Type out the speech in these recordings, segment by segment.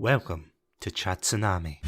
Welcome to Chatsunami.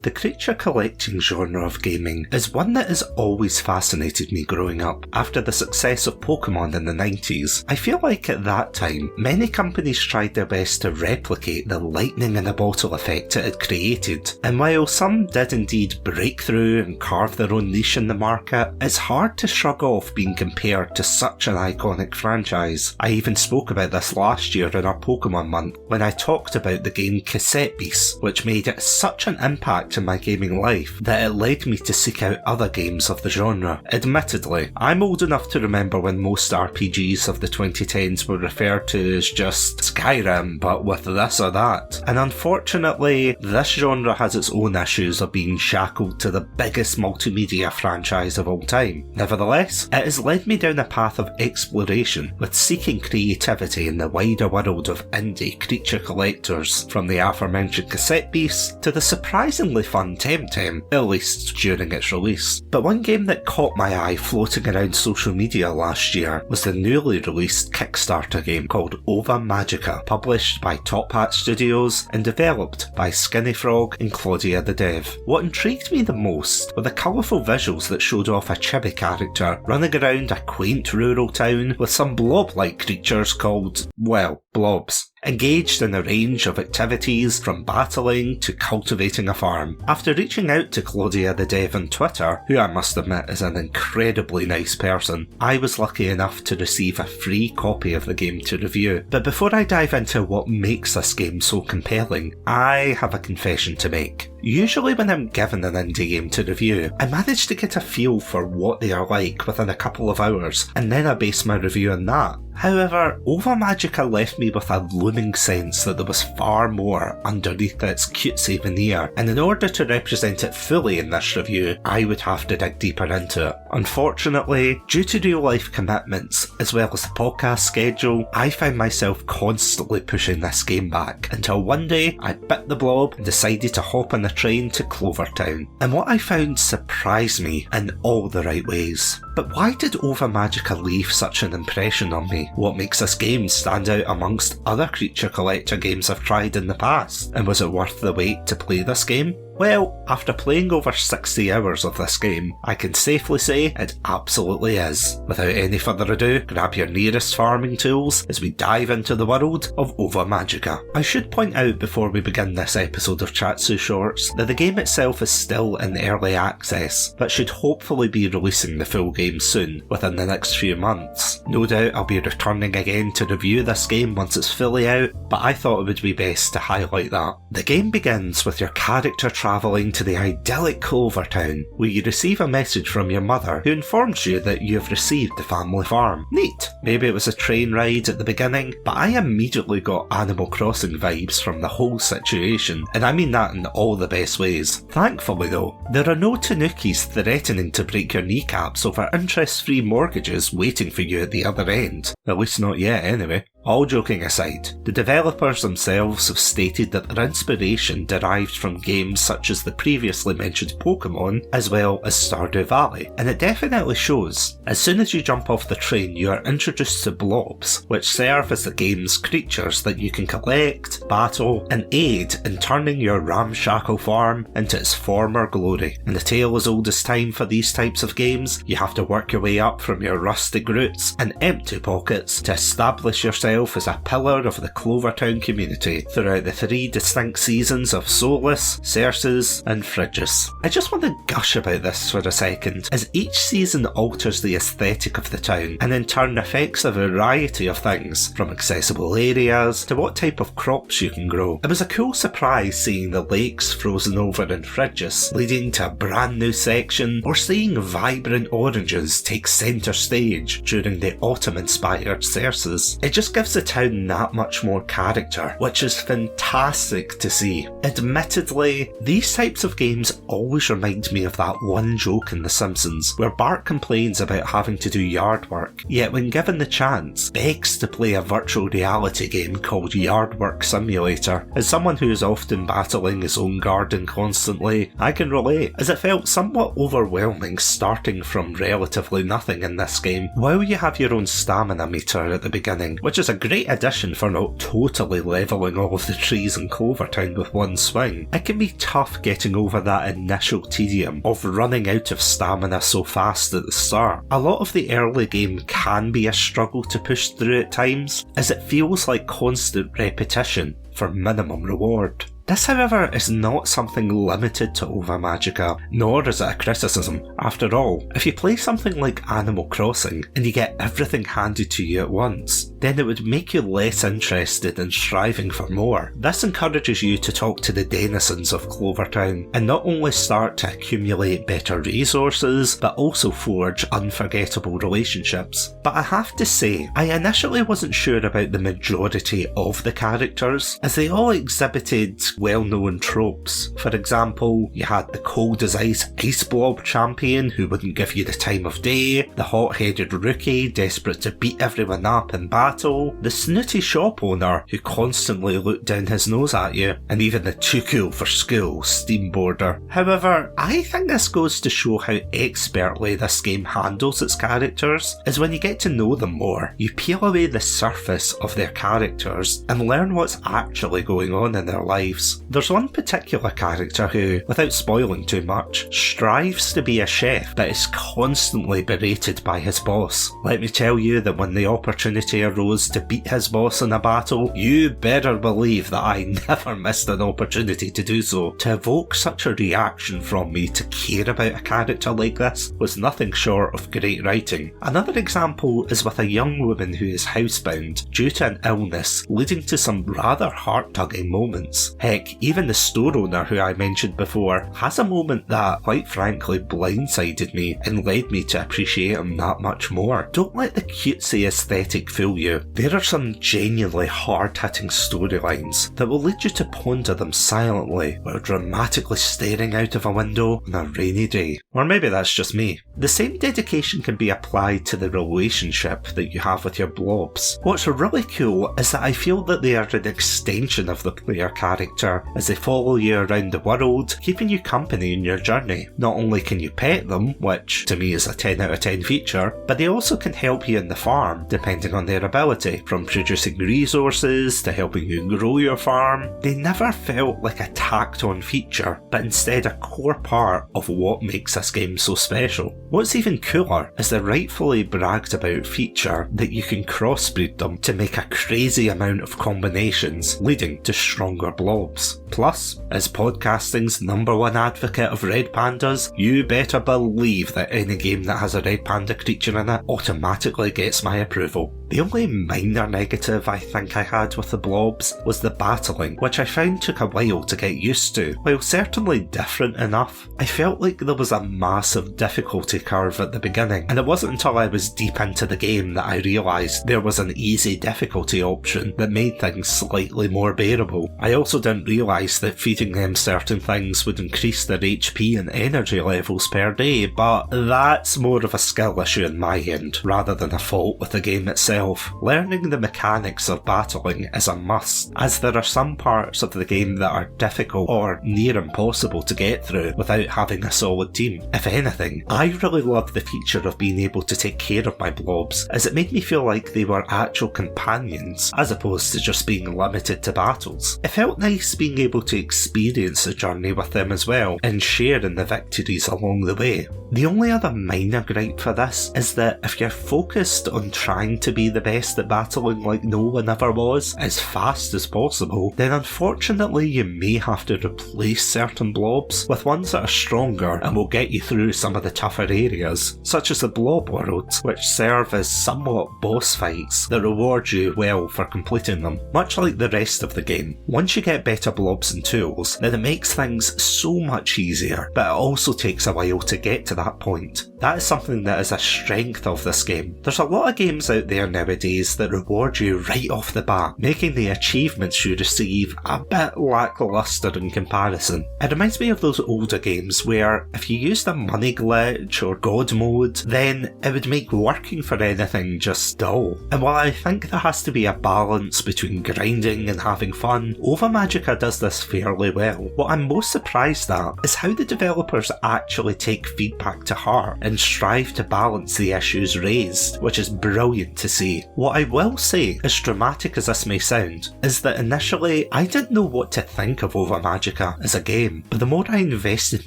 The creature collecting genre of gaming is one that has always fascinated me growing up. After the success of Pokémon in the 90s, I feel like at that time, many companies tried their best to replicate the lightning in a bottle effect it had created. And while some did indeed break through and carve their own niche in the market, it's hard to shrug off being compared to such an iconic franchise. I even spoke about this last year in our Pokémon month when I talked about the game Cassette Beasts, which made it such an impact in my gaming life that it led me to seek out other games of the genre. Admittedly, I'm old enough to remember when most RPGs of the 2010s were referred to as just Skyrim, but with this or that. And unfortunately, this genre has its own issues of being shackled to the biggest multimedia franchise of all time. Nevertheless, it has led me down a path of exploration, with seeking creativity in the wider world of indie creature collectors, from the aforementioned Cassette Beasts to the surprisingly fun Temtem, at least during its release. But one game that caught my eye floating around social media last year was the newly released Kickstarter game called Ova Magica, published by Top Hat Studios and developed by Skinny Frog and Claudia the Dev. What intrigued me the most were the colourful visuals that showed off a chibi character running around a quaint rural town with some blob-like creatures called, well, blobs, engaged in a range of activities from battling to cultivating a farm. After reaching out to Claudia the Dev on Twitter, who I must admit is an incredibly nice person, I was lucky enough to receive a free copy of the game to review. But before I dive into what makes this game so compelling, I have a confession to make. Usually when I'm given an indie game to review, I manage to get a feel for what they are like within a couple of hours, and then I base my review on that. However, Ova Magica left me with a looming sense that there was far more underneath its cutesy veneer, and in order to represent it fully in this review, I would have to dig deeper into it. Unfortunately, due to real life commitments, as well as the podcast schedule, I found myself constantly pushing this game back, until one day I bit the blob and decided to hop on the train to Clover Town. And what I found surprised me in all the right ways. But why did Ova Magica leave such an impression on me? What makes this game stand out amongst other creature collector games I've tried in the past? And was it worth the wait to play this game? Well, after playing over 60 hours of this game, I can safely say it absolutely is. Without any further ado, grab your nearest farming tools as we dive into the world of Ova Magica. I should point out before we begin this episode of Chatsu Shorts that the game itself is still in early access, but should hopefully be releasing the full game soon, within the next few months. No doubt I'll be returning again to review this game once it's fully out, but I thought it would be best to highlight that. The game begins with your character travelling to the idyllic Clover Town, where you receive a message from your mother who informs you that you have received the family farm. Neat! Maybe it was a train ride at the beginning, but I immediately got Animal Crossing vibes from the whole situation, and I mean that in all the best ways. Thankfully though, there are no tanukis threatening to break your kneecaps over interest-free mortgages waiting for you at the other end. At least not yet anyway. All joking aside, the developers themselves have stated that their inspiration derived from games such as the previously mentioned Pokémon, as well as Stardew Valley, and it definitely shows. As soon as you jump off the train, you are introduced to blobs, which serve as the game's creatures that you can collect, battle, and aid in turning your ramshackle farm into its former glory. And the tale as old as time for these types of games, you have to work your way up from your rustic roots and empty pockets to establish yourself as a pillar of the Clover Town community throughout the 3 distinct seasons of Solus, Cerces, and Frigus. I just want to gush about this for a second, as each season alters the aesthetic of the town, and in turn affects a variety of things, from accessible areas to what type of crops you can grow. It was a cool surprise seeing the lakes frozen over in Frigus, leading to a brand new section, or seeing vibrant oranges take centre stage during the autumn-inspired tired Cersei's. It just gives the town that much more character, which is fantastic to see. Admittedly, these types of games always remind me of that one joke in The Simpsons, where Bart complains about having to do yard work, yet when given the chance, begs to play a virtual reality game called Yard Work Simulator. As someone who is often battling his own garden constantly, I can relate, as it felt somewhat overwhelming starting from relatively nothing in this game. While you have your own stamina meter at the beginning, which is a great addition for not totally levelling all of the trees in Clover Town with one swing, it can be tough getting over that initial tedium of running out of stamina so fast at the start. A lot of the early game can be a struggle to push through at times, as it feels like constant repetition for minimum reward. This, however, is not something limited to Ova Magica, nor is it a criticism. After all, if you play something like Animal Crossing and you get everything handed to you at once, then it would make you less interested in striving for more. This encourages you to talk to the denizens of Clover Town and not only start to accumulate better resources, but also forge unforgettable relationships. But I have to say, I initially wasn't sure about the majority of the characters, as they all exhibited well-known tropes. For example, you had the cold as ice blob champion who wouldn't give you the time of day, the hot-headed rookie desperate to beat everyone up in battle, the snooty shop owner who constantly looked down his nose at you, and even the too cool for school steamboarder. However, I think this goes to show how expertly this game handles its characters, as when you get to know them more, you peel away the surface of their characters and learn what's actually going on in their lives. There's one particular character who, without spoiling too much, strives to be a chef but is constantly berated by his boss. Let me tell you that when the opportunity arose to beat his boss in a battle, you better believe that I never missed an opportunity to do so. To evoke such a reaction from me to care about a character like this was nothing short of great writing. Another example is with a young woman who is housebound due to an illness, leading to some rather heart-tugging moments. Heck, even the store owner who I mentioned before has a moment that, quite frankly, blindsided me and led me to appreciate him that much more. Don't let the cutesy aesthetic fool you. There are some genuinely hard-hitting storylines that will lead you to ponder them silently while dramatically staring out of a window on a rainy day. Or maybe that's just me. The same dedication can be applied to the relationship that you have with your blobs. What's really cool is that I feel that they are an extension of the player character, as they follow you around the world, keeping you company in your journey. Not only can you pet them, which to me is a 10 out of 10 feature, but they also can help you in the farm, depending on their ability, from producing resources to helping you grow your farm. They never felt like a tacked on feature, but instead a core part of what makes this game so special. What's even cooler is the rightfully bragged about feature that you can crossbreed them to make a crazy amount of combinations, leading to stronger blobs. Plus, as podcasting's #1 advocate of red pandas, you better believe that any game that has a red panda creature in it automatically gets my approval. The only minor negative I think I had with the blobs was the battling, which I found took a while to get used to. While certainly different enough, I felt like there was a massive difficulty curve at the beginning, and it wasn't until I was deep into the game that I realised there was an easy difficulty option that made things slightly more bearable. I also didn't realise that feeding them certain things would increase their HP and energy levels per day, but that's more of a skill issue on my end, rather than a fault with the game itself. Learning the mechanics of battling is a must, as there are some parts of the game that are difficult or near impossible to get through without having a solid team. If anything, I really loved the feature of being able to take care of my blobs, as it made me feel like they were actual companions, as opposed to just being limited to battles. It felt nice being able to experience the journey with them as well, and share in the victories along the way. The only other minor gripe for this is that if you're focused on trying to be the best at battling like no one ever was, as fast as possible, then unfortunately you may have to replace certain blobs with ones that are stronger and will get you through some of the tougher areas, such as the blob worlds, which serve as somewhat boss fights that reward you well for completing them. Much like the rest of the game, once you get better blobs and tools, then it makes things so much easier, but it also takes a while to get to that point. That is something that is a strength of this game. There's a lot of games out there nowadays that reward you right off the bat, making the achievements you receive a bit lackluster in comparison. It reminds me of those older games where if you used a money glitch or god mode, then it would make working for anything just dull. And while I think there has to be a balance between grinding and having fun, Ova Magica does this fairly well. What I'm most surprised at is how the developers actually take feedback to heart and strive to balance the issues raised, which is brilliant to see. What I will say, as dramatic as this may sound, is that initially I didn't know what to think of Ova Magica as a game, but the more I invested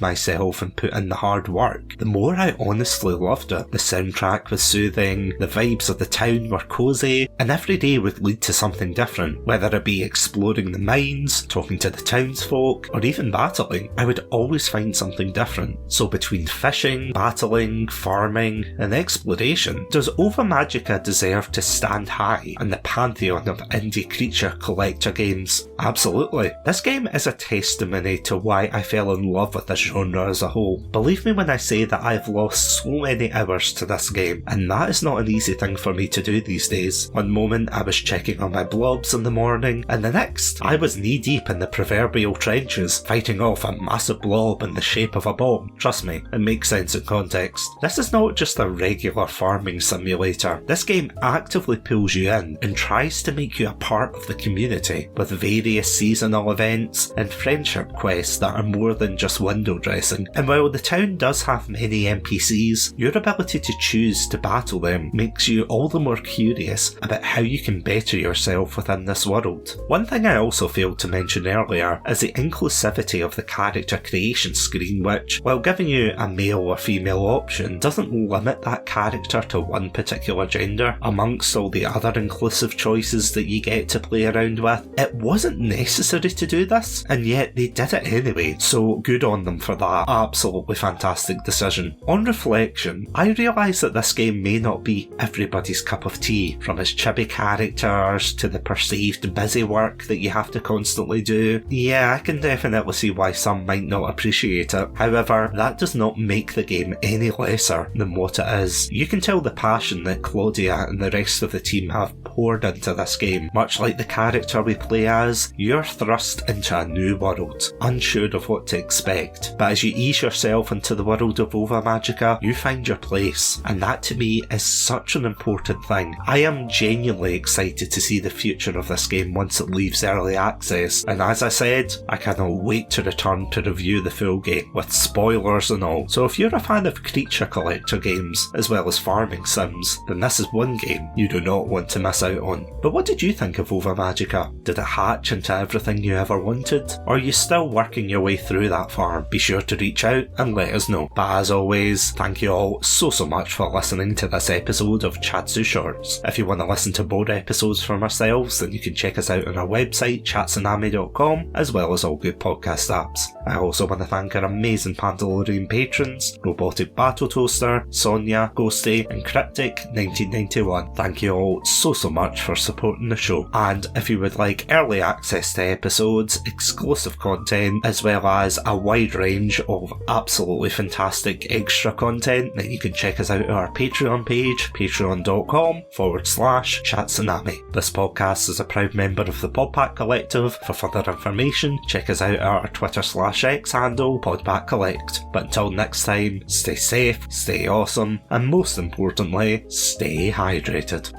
myself and put in the hard work, the more I honestly loved it. The soundtrack was soothing, the vibes of the town were cosy, and every day would lead to something different, whether it be exploring the mines, talking to the townsfolk, or even battling. I would always find something different. So between fishing, battling, farming, and exploration, does Ova Magica deserve to stand high in the pantheon of indie creature collector games? Absolutely. This game is a testimony to why I fell in love with this genre as a whole. Believe me when I say that I've lost so many hours to this game, and that is not an easy thing for me to do these days. One moment I was checking on my blobs in the morning, and the next I was knee deep in the proverbial trenches, fighting off a massive blob in the shape of a bomb. Trust me, it makes sense in context. This is not just a regular farming simulator. This game actively pulls you in and tries to make you a part of the community, with various seasonal events and friendship quests that are more than just window dressing. And while the town does have many NPCs, your ability to choose to battle them makes you all the more curious about how you can better yourself within this world. One thing I also failed to mention earlier is the inclusivity of the character creation screen, which, while giving you a male or female option, doesn't limit that character to one particular gender amongst all the other inclusive choices that you get to play around with. It wasn't necessary to do this, and yet they did it anyway, so good on them for that absolutely fantastic decision. On reflection, I realise that this game may not be everybody's cup of tea, from its chibi characters to the perceived busy work that you have to constantly do. Yeah, I can definitely see why some might not appreciate it. However, that does not make the game any lesser than what it is. You can tell the passion that Claudia and the rest of the team have poured into this game. Much like the character we play as, you're thrust into a new world, unsure of what to expect. But as you ease yourself into the world of Ova Magica, you find your place, and that to me is such an important thing. I am genuinely excited to see the future of this game once it leaves early access, and as I said, I cannot wait to return to review the full game, with spoilers and all. So if you're a fan of creature collector games, as well as farming sims, then this is one game you do not want to miss out on. But what did you think of Ova Magica? Did it hatch into everything you ever wanted? Or are you still working your way through that farm? Be sure to reach out and let us know. But as always, thank you all so much for listening to this episode of Chatsu Shorts. If you want to listen to more episodes from ourselves, then you can check us out on our website, chatsunami.com, as well as all good podcast apps. I also want to thank our amazing Pandalorian patrons, Robotic Battle Toaster, Sonia, Ghostie, and Cryptic1991. Thank you all so much for supporting the show. And if you would like early access to episodes, exclusive content, as well as a wide range of absolutely fantastic extra content, then you can check us out at our Patreon page, patreon.com/Chatsunami. This podcast is a proud member of the Podpack Collective. For further information, check us out at our Twitter/X handle, Podpack Collect. But until next time, stay safe, stay awesome, and most importantly, stay hydrated.